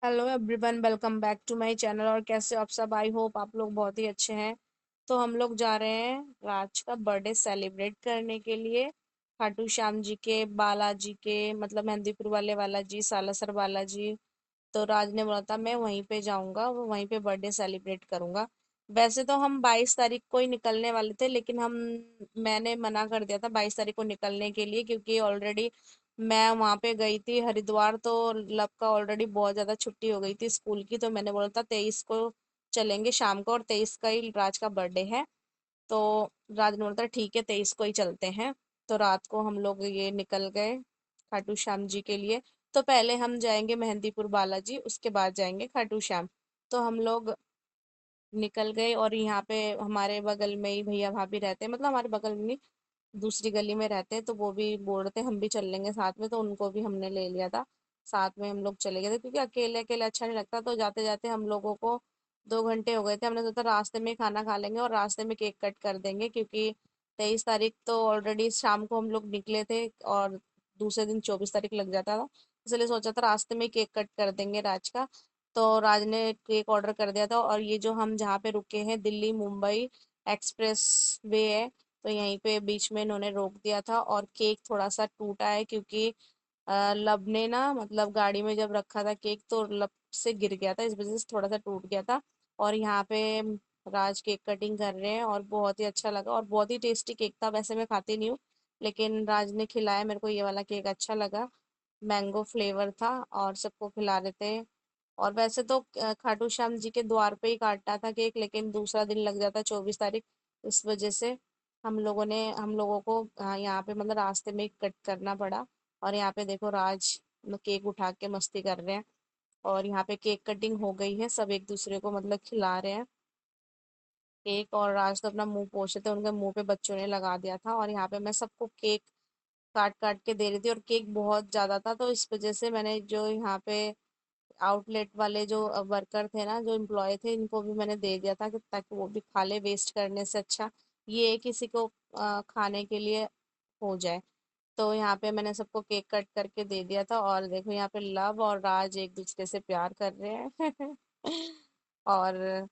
Hello everyone, welcome back to my channel. और कैसे हो आप सब? आई होप आप लोग बहुत ही अच्छे हैं। तो हम लोग जा रहे हैं राज का बर्थडे सेलिब्रेट करने के लिए खाटू श्याम जी के, बालाजी के, मतलब मेहंदीपुर वाले बालाजी, सालासर बालाजी। तो राज ने बोला था मैं वहीं पे जाऊंगा, वो वहीं पे बर्थडे सेलिब्रेट करूंगा। वैसे तो हम 22 तारीख को ही निकलने वाले थे, लेकिन मैंने मना कर दिया था 22 तारीख को निकलने के लिए, क्योंकि ऑलरेडी मैं वहां पे गई थी हरिद्वार। तो लब का ऑलरेडी बहुत ज्यादा छुट्टी हो गई थी स्कूल की। तो मैंने बोला था 23 को चलेंगे शाम को, और 23 का ही राज का बर्थडे है। तो राज ने बोला था ठीक है 23 को ही चलते हैं। तो रात को हम लोग ये निकल गए खाटू श्याम जी के लिए। तो पहले हम जाएंगे मेहंदीपुर बालाजी, उसके बाद जाएंगे खाटू श्याम। तो हम लोग निकल गए, और यहाँ पे हमारे बगल में ही भैया भाभी रहते हैं, मतलब हमारे बगल में नहीं, दूसरी गली में रहते हैं। तो वो भी बोल रहे थे हम भी चल लेंगे साथ में, तो उनको भी हमने ले लिया था। साथ में हम लोग चले गए थे, क्योंकि अकेले अकेले अच्छा नहीं लगता। तो जाते जाते हम लोगों को 2 घंटे हो गए थे। हमने सोचा रास्ते में ही खाना खा लेंगे और रास्ते में केक कट कर देंगे, क्योंकि 23 तारीख तो ऑलरेडी शाम को हम लोग निकले थे, और दूसरे दिन 24 तारीख लग जाता था। इसलिए सोचा था रास्ते में केक कट कर देंगे राज का। तो राज ने केक ऑर्डर कर दिया था। और ये जो हम जहाँ पे रुके हैं, दिल्ली मुंबई एक्सप्रेस वे है, तो यहीं पे बीच में इन्होंने रोक दिया था। और केक थोड़ा सा टूटा है, क्योंकि लब ने ना, मतलब गाड़ी में जब रखा था केक तो लब से गिर गया था, इस वजह से थोड़ा सा टूट गया था। और यहाँ पे राज केक कटिंग कर रहे हैं, और बहुत ही अच्छा लगा और बहुत ही टेस्टी केक था। वैसे मैं खाती नहीं हूँ, लेकिन राज ने खिलाया मेरे को, ये वाला केक अच्छा लगा। मैंगो फ्लेवर था, और सबको खिला रहे थे। और वैसे तो खाटू श्याम जी के द्वार पे ही काटना था केक, लेकिन दूसरा दिन लग जाता 24 तारीख। इस वजह से हम लोगों को यहाँ पे मतलब रास्ते में ही कट करना पड़ा। और यहाँ पे देखो राज केक उठा के मस्ती कर रहे हैं। और यहाँ पे केक कटिंग हो गई है, सब एक दूसरे को मतलब खिला रहे हैं केक। और राज तो अपना मुंह पोछ रहे थे, उनके मुंह पे बच्चों ने लगा दिया था। और यहाँ पे मैं सबको केक काट काट के दे रही थी, और केक बहुत ज्यादा था, तो इस वजह से मैंने जो यहाँ पे आउटलेट वाले जो वर्कर थे ना, जो एम्प्लॉय थे, इनको भी मैंने दे दिया था कि ताकि वो भी खा ले। वेस्ट करने से अच्छा ये है किसी को खाने के लिए हो जाए। तो यहाँ पे मैंने सबको केक कट करके दे दिया था। और देखो यहाँ पे लव और राज एक दूसरे से प्यार कर रहे हैं। और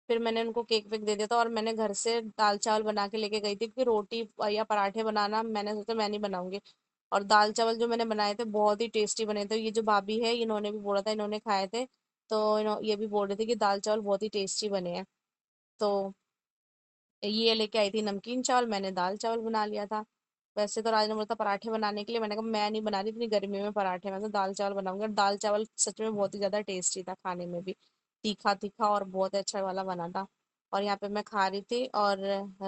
फिर मैंने उनको केक वेक दे दिया था, और मैंने घर से दाल चावल बना के लेके गई थी, क्योंकि रोटी या पराठे बनाना मैंने सोचा मैं नहीं बनाऊंगी। और दाल चावल जो मैंने बनाए थे बहुत ही टेस्टी बने थे। ये जो भाभी है इन्होंने भी बोला था, इन्होंने खाए थे। तो ये भी बोल रहे थे कि दाल चावल बहुत ही टेस्टी बने हैं। तो ये लेके आई थी नमकीन चावल, मैंने दाल चावल बना लिया था। वैसे तो राज ने बोला था पराठे बनाने के लिए, मैंने कहा मैं नहीं बना रही इतनी गर्मी में पराठे, मैं तो दाल चावल बनाऊंगी। और दाल चावल सच में बहुत ही ज्यादा टेस्टी था खाने में भी, तीखा तीखा और बहुत अच्छा वाला बना था। और यहाँ पे मैं खा रही थी। और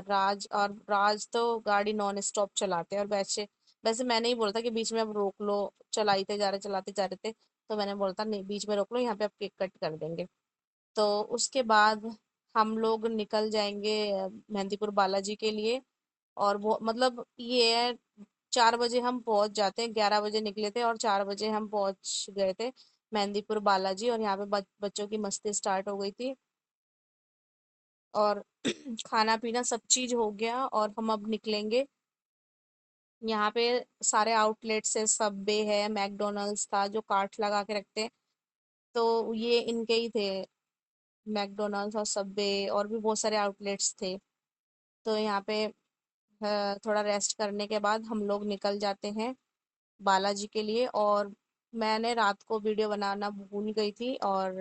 राज तो गाड़ी नॉन स्टॉप चलाते हैं। और वैसे वैसे मैंने ही बोला था कि बीच में अब रोक लो, चलाते जा रहे चलाते जा रहे थे। तो मैंने बोला था नहीं बीच में रोक लो, यहाँ पे अब केक कट कर देंगे। तो उसके बाद हम लोग निकल जाएंगे मेहंदीपुर बालाजी के लिए। और वो मतलब ये है, 4 बजे हम पहुंच जाते हैं। 11 बजे निकले थे और 4 बजे हम पहुंच गए थे मेहंदीपुर बालाजी। और यहाँ पे बच्चों की मस्ती स्टार्ट हो गई थी। और खाना पीना सब चीज हो गया, और हम अब निकलेंगे। यहाँ पे सारे आउटलेट्स है, सबवे है, मैकडोनल्ड्स था जो कार्ट लगा के रखते हैं, तो ये इनके ही थे, मैकडोनल्ड्स और सबवे, और भी बहुत सारे आउटलेट्स थे। तो यहाँ पे थोड़ा रेस्ट करने के बाद हम लोग निकल जाते हैं बालाजी के लिए। और मैंने रात को वीडियो बनाना भूल गई थी। और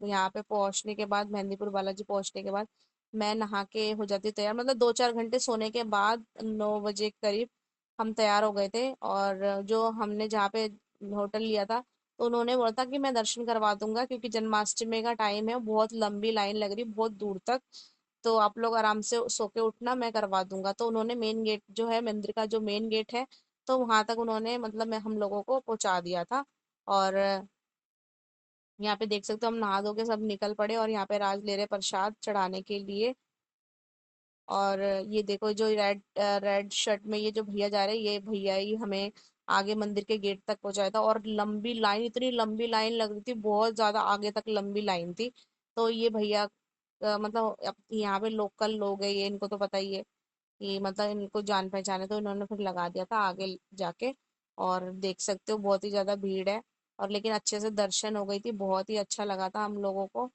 यहाँ पे पहुंचने के बाद, मेहंदीपुर बालाजी पहुंचने के बाद, मैं नहा के हो जाती तैयार, मतलब 2-4 घंटे सोने के बाद 9 बजे के करीब हम तैयार हो गए थे। और जो हमने जहाँ पे होटल लिया था, तो उन्होंने बोला था कि मैं दर्शन करवा दूंगा, क्योंकि जन्माष्टमी का टाइम है, बहुत लंबी लाइन लग रही बहुत दूर तक। तो आप लोग आराम से सो के उठना, मैं करवा दूंगा। तो उन्होंने मेन गेट जो है, मंदिर का जो मेन गेट है, तो वहां तक उन्होंने मतलब मैं हम लोगों को पहुंचा दिया था। और यहाँ पे देख सकते हो हम नहा धो के सब निकल पड़े, और यहाँ पे राज ले रहे प्रसाद चढ़ाने के लिए। और ये देखो जो रेड रेड शर्ट में ये जो भैया जा रहे हैं, ये भैया ही हमें आगे मंदिर के गेट तक पहुंचाया था। और लंबी लाइन, इतनी लंबी लाइन लग रही थी, बहुत ज्यादा आगे तक लंबी लाइन थी। तो ये भैया मतलब यहाँ पे लोकल लोग है ये, इनको तो पता ही है, ये मतलब इनको जान पहचान है, तो इन्होंने फिर लगा दिया था आगे जाके। और देख सकते हो बहुत ही ज्यादा भीड़ है। और लेकिन अच्छे से दर्शन हो गई थी, बहुत ही अच्छा लगा था हम लोगों को।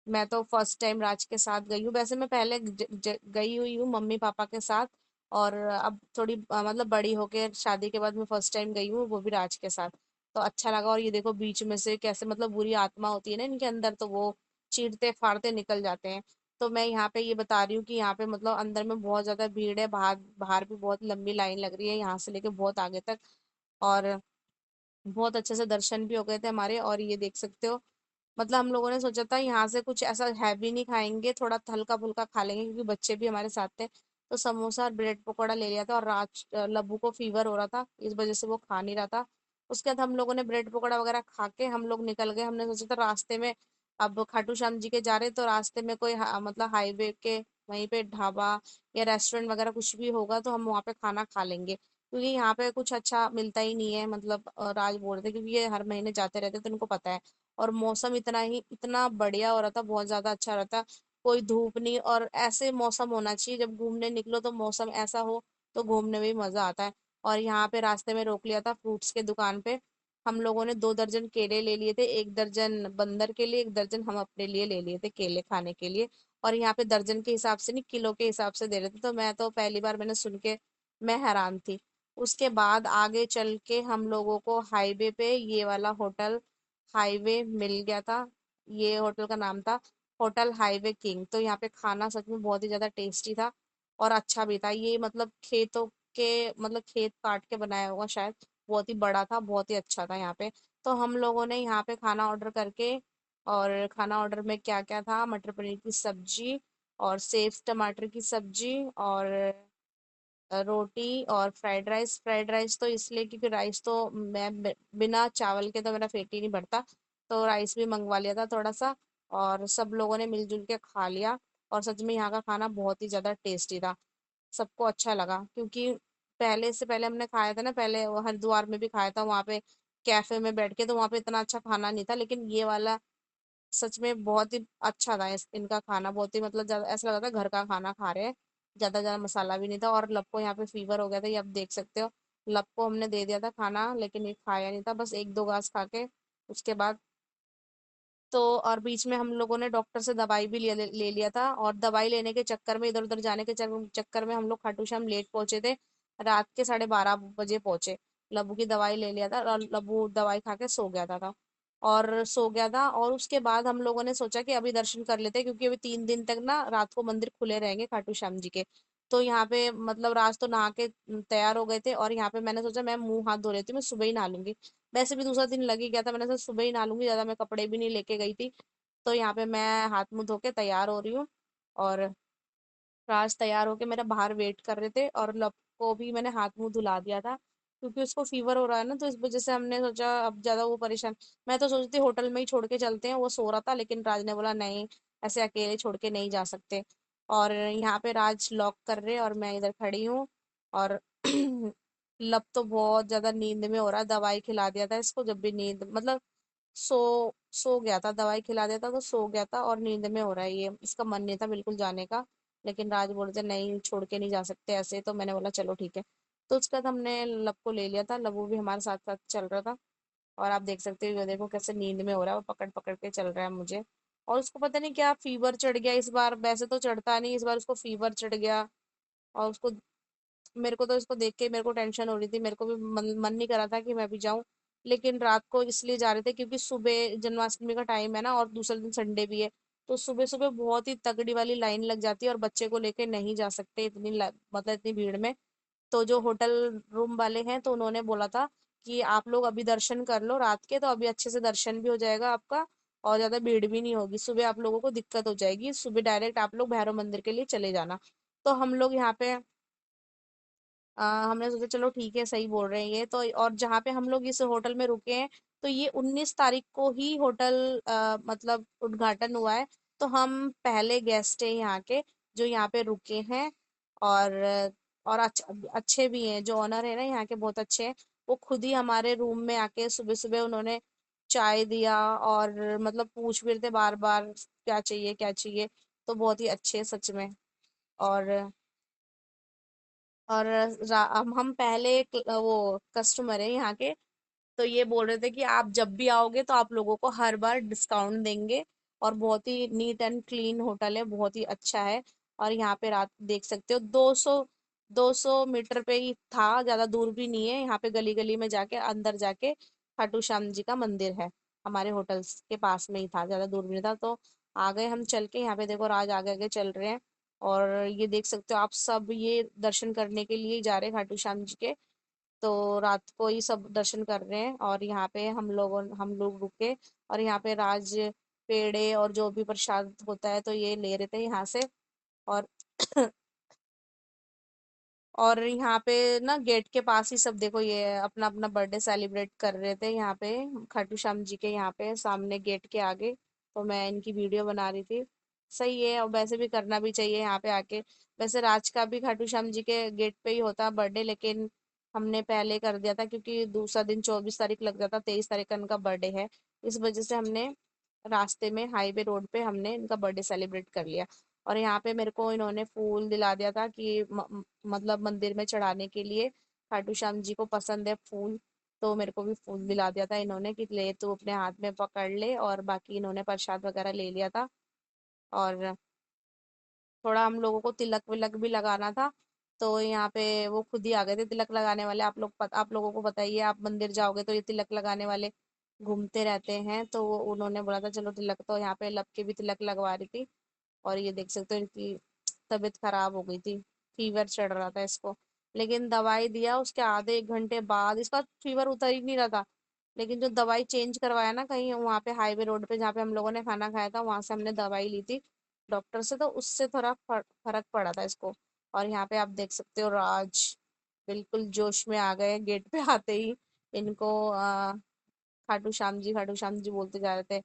मैं तो फर्स्ट टाइम राज के साथ गई हूँ, वैसे मैं पहले गई हुई हूँ मम्मी पापा के साथ। और अब थोड़ी मतलब बड़ी होके शादी के बाद मैं फर्स्ट टाइम गई हूँ, वो भी राज के साथ। तो अच्छा लगा। और ये देखो बीच में से कैसे मतलब बुरी आत्मा होती है ना इनके अंदर, तो वो चीरते फाड़ते निकल जाते हैं। तो मैं यहाँ पे ये बता रही हूँ कि यहाँ पे मतलब अंदर में बहुत ज्यादा भीड़ है, बाहर बाहर भी बहुत लंबी लाइन लग रही है यहाँ से लेके बहुत आगे तक। और बहुत अच्छे से दर्शन भी हो गए थे हमारे। और ये देख सकते हो मतलब हम लोगों ने सोचा था यहाँ से कुछ ऐसा हैवी नहीं खाएंगे, थोड़ा हल्का फुल्का खा लेंगे क्योंकि बच्चे भी हमारे साथ थे। तो समोसा और ब्रेड पकौड़ा ले लिया था। और लब्बू को फीवर हो रहा था, इस वजह से वो खा नहीं रहा था। उसके बाद हम लोगों ने ब्रेड पकौड़ा वगैरह खा के हम लोग निकल गए। हमने सोचा था रास्ते में, अब खाटू श्याम जी के जा रहे तो रास्ते में कोई मतलब हाईवे के वहीं पे ढाबा या रेस्टोरेंट वगैरह कुछ भी होगा तो हम वहाँ पे खाना खा लेंगे, क्योंकि यहाँ पे कुछ अच्छा मिलता ही नहीं है। मतलब राज बोल रहे थे क्योंकि ये हर महीने जाते रहते तो उनको पता है। और मौसम इतना बढ़िया हो रहा था, बहुत ज्यादा अच्छा हो रहा था। कोई धूप नहीं, और ऐसे मौसम होना चाहिए जब घूमने निकलो तो मौसम ऐसा हो तो घूमने में भी मजा आता है। और यहाँ पे रास्ते में रोक लिया था फ्रूट्स के दुकान पे। हम लोगों ने 2 दर्जन केले ले लिए थे, 1 दर्जन बंदर के लिए, 1 दर्जन हम अपने लिए ले लिए थे केले खाने के लिए। और यहाँ पे दर्जन के हिसाब से नहीं, किलो के हिसाब से दे रहे थे। तो मैं तो पहली बार मैंने सुन के मैं हैरान थी। उसके बाद आगे चल के हम लोगों को हाईवे पे ये वाला होटल हाईवे मिल गया था। ये होटल का नाम था होटल हाईवे किंग। तो यहाँ पे खाना सच में बहुत ही ज्यादा टेस्टी था और अच्छा भी था। ये मतलब खेतों के मतलब खेत काट के बनाया होगा शायद। बहुत ही बड़ा था, बहुत ही अच्छा था यहाँ पे। तो हम लोगों ने यहाँ पे खाना ऑर्डर करके, और खाना ऑर्डर में क्या क्या था, मटर पनीर की सब्जी और सेव टमाटर की सब्जी और रोटी और फ्राइड राइस। फ्राइड राइस तो इसलिए क्योंकि राइस तो मैं बिना चावल के तो मेरा पेट ही नहीं भरता। तो राइस भी मंगवा लिया था थोड़ा सा, और सब लोगों ने मिलजुल के खा लिया। और सच में यहाँ का खाना बहुत ही ज्यादा टेस्टी था, सबको अच्छा लगा। क्योंकि पहले से पहले हमने खाया था ना, पहले वो हरिद्वार में भी खाया था वहाँ पे कैफे में बैठ के, तो वहाँ पे इतना अच्छा खाना नहीं था। लेकिन ये वाला सच में बहुत ही अच्छा था। इनका खाना बहुत ही मतलब ज्यादा ऐसा लगा था घर का खाना खा रहे हैं। ज्यादा ज्यादा मसाला भी नहीं था। और लब को यहाँ पे फीवर हो गया था, ये आप देख सकते हो। लब को हमने दे दिया था खाना लेकिन ये खाया नहीं था, बस 1-2 घास खा के उसके बाद। तो और बीच में हम लोगों ने डॉक्टर से दवाई भी ले लिया था। और दवाई लेने के चक्कर में, इधर उधर जाने के चक्कर में हम लोग खाटू श्याम लेट पहुंचे थे। रात के 12:30 बजे पहुंचे। लबू की दवाई ले लिया था और लबू दवाई खा के सो गया था। और सो गया था। और उसके बाद हम लोगों ने सोचा कि अभी दर्शन कर लेते हैं, क्योंकि अभी 3 दिन तक ना रात को मंदिर खुले रहेंगे खाटू श्याम जी के। तो यहाँ पे मतलब राज तो नहा के तैयार हो गए थे, और यहाँ पे मैंने सोचा मैं मुंह हाथ धो लेती हूँ, मैं सुबह ही नहा लूंगी। वैसे भी दूसरा दिन लग ही गया था, मैंने सोचा सुबह ही नहा लूंगी, ज्यादा मैं कपड़े भी नहीं लेके गई थी। तो यहाँ पे मैं हाथ मुंह धो के तैयार हो रही हूँ। और राज तैयार होके मेरा बाहर वेट कर रहे थे। और लब को भी मैंने हाथ मुंह धुला दिया था, क्योंकि उसको फीवर हो रहा है ना, तो इस वजह से हमने सोचा अब ज्यादा वो परेशान। मैं तो सोचती होटल में ही छोड़ के चलते हैं, वो सो रहा था, लेकिन राज ने बोला नहीं, ऐसे अकेले छोड़ के नहीं जा सकते। और यहाँ पे राज लॉक कर रहे और मैं इधर खड़ी हूँ। और लब तो बहुत ज्यादा नींद में हो रहा है, दवाई खिला दिया था इसको, जब भी नींद मतलब सो गया था, दवाई खिला दिया था तो सो गया था और नींद में हो रहा है ये, इसका मन नहीं था बिल्कुल जाने का। लेकिन राज बोलते नहीं, छोड़ के नहीं जा सकते ऐसे, तो मैंने बोला चलो ठीक है। तो उसके बाद हमने लब को ले लिया था, लबू भी हमारे साथ साथ चल रहा था। और आप देख सकते हो, ये देखो कैसे नींद में हो रहा है, वो पकड़ पकड़ के चल रहा है मुझे। और उसको पता नहीं क्या फीवर चढ़ गया इस बार, वैसे तो चढ़ता नहीं, इस बार उसको फीवर चढ़ गया। और उसको मेरे को तो इसको देख के मेरे को टेंशन हो रही थी, मेरे को भी मन नहीं कर रहा था कि मैं भी जाऊं। लेकिन रात को इसलिए जा रहे थे क्योंकि सुबह जन्माष्टमी का टाइम है ना, और दूसरे दिन संडे भी है। तो सुबह सुबह बहुत ही तगड़ी वाली लाइन लग जाती है, और बच्चे को लेके नहीं जा सकते इतनी मतलब इतनी भीड़ में। तो जो होटल रूम वाले हैं तो उन्होंने बोला था कि आप लोग अभी दर्शन कर लो रात के, तो अभी अच्छे से दर्शन भी हो जाएगा आपका, और ज्यादा भीड़ भी नहीं होगी। सुबह आप लोगों को दिक्कत हो जाएगी, सुबह डायरेक्ट आप लोग भैरव मंदिर के लिए चले जाना। तो हम लोग यहाँ पे हमने सोचा चलो ठीक है, सही बोल रहे हैं ये तो। और जहाँ पे हम लोग इस होटल में रुके हैं, तो ये 19 तारीख को ही होटल मतलब उद्घाटन हुआ है। तो हम पहले गेस्ट हैं यहाँ के, जो यहाँ पे रुके हैं। और और अच्छे भी हैं, जो ऑनर है ना यहाँ के बहुत अच्छे हैं। वो खुद ही हमारे रूम में आके सुबह सुबह उन्होंने चाय दिया, और मतलब पूछ भी रहे थे बार बार क्या चाहिए क्या चाहिए। तो बहुत ही अच्छे सच में। और और हम पहले वो कस्टमर है यहाँ के। तो ये बोल रहे थे कि आप जब भी आओगे तो आप लोगों को हर बार डिस्काउंट देंगे, और बहुत ही नीट एंड क्लीन होटल है, बहुत ही अच्छा है। और यहाँ पे रात देख सकते हो, 200 मीटर पे ही था, ज्यादा दूर भी नहीं है। यहाँ पे गली गली में जाके अंदर जाके खाटू श्याम जी का मंदिर है, हमारे होटल के पास में ही था, ज्यादा दूर भी नहीं था। तो आ गए हम चल के। यहाँ पे देखो राज आगे आगे चल रहे हैं, और ये देख सकते हो आप सब, ये दर्शन करने के लिए ही जा रहे हैं खाटू श्याम जी के। तो रात को ही सब दर्शन कर रहे हैं, और यहाँ पे हम लोग रुके, और यहाँ पे राज पेड़े और जो भी प्रसाद होता है तो ये ले रहे थे यहाँ से। और और यहाँ पे ना गेट के पास ही सब देखो, ये अपना अपना बर्थडे सेलिब्रेट कर रहे थे यहाँ पे, खाटू श्याम जी के यहाँ पे सामने गेट के आगे। तो मैं इनकी वीडियो बना रही थी। सही है, और वैसे भी करना भी चाहिए यहाँ पे आके। वैसे राज का भी खाटू श्याम जी के गेट पे ही होता बर्थडे, लेकिन हमने पहले कर दिया था क्योंकि दूसरा दिन 24 तारीख लग जाता, 23 तारीख का इनका बर्थडे है। इस वजह से हमने रास्ते में हाईवे रोड पे हमने इनका बर्थडे सेलिब्रेट कर लिया। और यहाँ पे मेरे को इन्होंने फूल दिला दिया था कि मतलब मंदिर में चढ़ाने के लिए, खाटू श्याम जी को पसंद है फूल। तो मेरे को भी फूल दिला दिया था इन्होंने कि ले तू अपने हाथ में पकड़ ले, और बाकी इन्होंने प्रसाद वगैरह ले लिया था। और थोड़ा हम लोगों को तिलक विलक भी लगाना था, तो यहाँ पे वो खुद ही आ गए थे तिलक लगाने वाले। आप लोगों को बताइए, आप मंदिर जाओगे तो ये तिलक लगाने वाले घूमते रहते हैं, तो उन्होंने बोला था चलो तिलक, तो यहाँ पे लब के भी तिलक लगवा रही थी। और ये देख सकते हो इनकी तबीयत खराब हो गई थी, फीवर चढ़ रहा था इसको। लेकिन दवाई दिया, उसके आधे 1 घंटे बाद इसका फीवर उतर ही नहीं रहा था। लेकिन जो दवाई चेंज करवाया ना कहीं वहाँ पे हाईवे रोड पे, जहाँ पे हम लोगों ने खाना खाया था, वहां से हमने दवाई ली थी डॉक्टर से, तो उससे थोड़ा फर्क पड़ा था इसको। और यहाँ पे आप देख सकते हो राज बिल्कुल जोश में आ गए गेट पे आते ही। इनको खाटू श्याम जी बोलते जा रहे थे,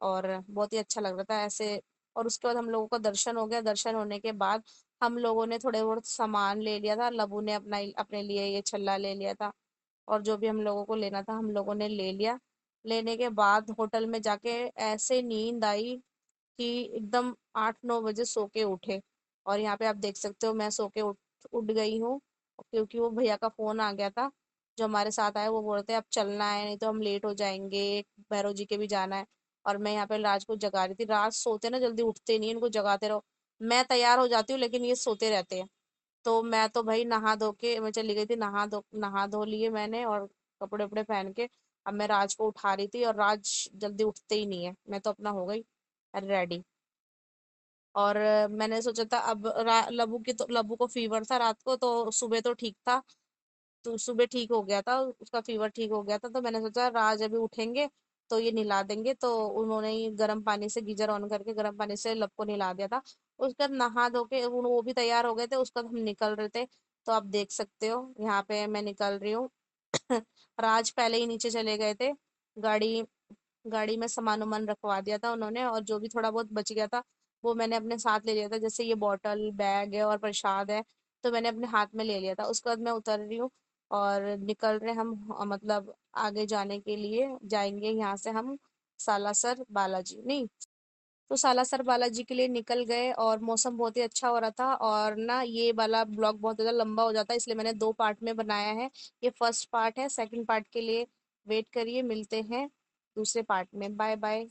और बहुत ही अच्छा लग रहा था ऐसे। और उसके बाद हम लोगों का दर्शन हो गया। दर्शन होने के बाद हम लोगों ने थोड़े बहुत सामान ले लिया था, लबू ने अपने लिए ये छल्ला ले लिया था, और जो भी हम लोगों को लेना था हम लोगों ने ले लिया। लेने के बाद होटल में जाके ऐसे नींद आई कि एकदम 8-9 बजे सो के उठे। और यहाँ पे आप देख सकते हो मैं सो के उठ गई हूँ, क्योंकि वो भैया का फोन आ गया था जो हमारे साथ आए। वो बोलते हैं अब चलना है, नहीं तो हम लेट हो जाएंगे, भैरव जी के भी जाना है। और मैं यहाँ पे राज को जगा रही थी। राज सोते ना जल्दी उठते नहीं, इनको जगाते रहो। मैं तैयार हो जाती हूँ लेकिन ये सोते रहते हैं। तो मैं तो भाई नहा धो के मैं चली गई थी, नहा धो लिए मैंने, और कपड़े वपड़े पहन के अब मैं राज को उठा रही थी, और राज जल्दी उठते ही नहीं है। मैं तो अपना हो गई रेडी। और मैंने सोचा था अब लबू को फीवर था रात को, तो सुबह तो ठीक था, तो सुबह ठीक हो गया था, उसका फीवर ठीक हो गया था। तो मैंने सोचा राज अभी उठेंगे तो ये नहला देंगे, तो उन्होंने ही गर्म पानी से गीजर ऑन करके गर्म पानी से लब को नहला दिया था। उसके बाद नहा धो के वो भी तैयार हो गए थे, उसके बाद हम निकल रहे थे। तो आप देख सकते हो यहाँ पे मैं निकल रही हूँ। राज पहले ही नीचे चले गए थे। गाड़ी गाड़ी में सामान वामान रखवा दिया था उन्होंने, और जो भी थोड़ा बहुत बच गया था वो मैंने अपने साथ ले लिया था, जैसे ये बॉटल बैग है और प्रसाद है, तो मैंने अपने हाथ में ले लिया था। उसके बाद मैं उतर रही हूँ, और निकल रहे हम मतलब आगे जाने के लिए जाएंगे यहाँ से हम सालासर बालाजी, नहीं, तो सालासर बालाजी के लिए निकल गए। और मौसम बहुत ही अच्छा हो रहा था, और ना ये वाला ब्लॉग बहुत ज़्यादा लंबा हो जाता है, इसलिए मैंने 2 पार्ट में बनाया है। ये फर्स्ट पार्ट है, सेकंड पार्ट के लिए वेट करिए, मिलते हैं दूसरे पार्ट में। Bye bye.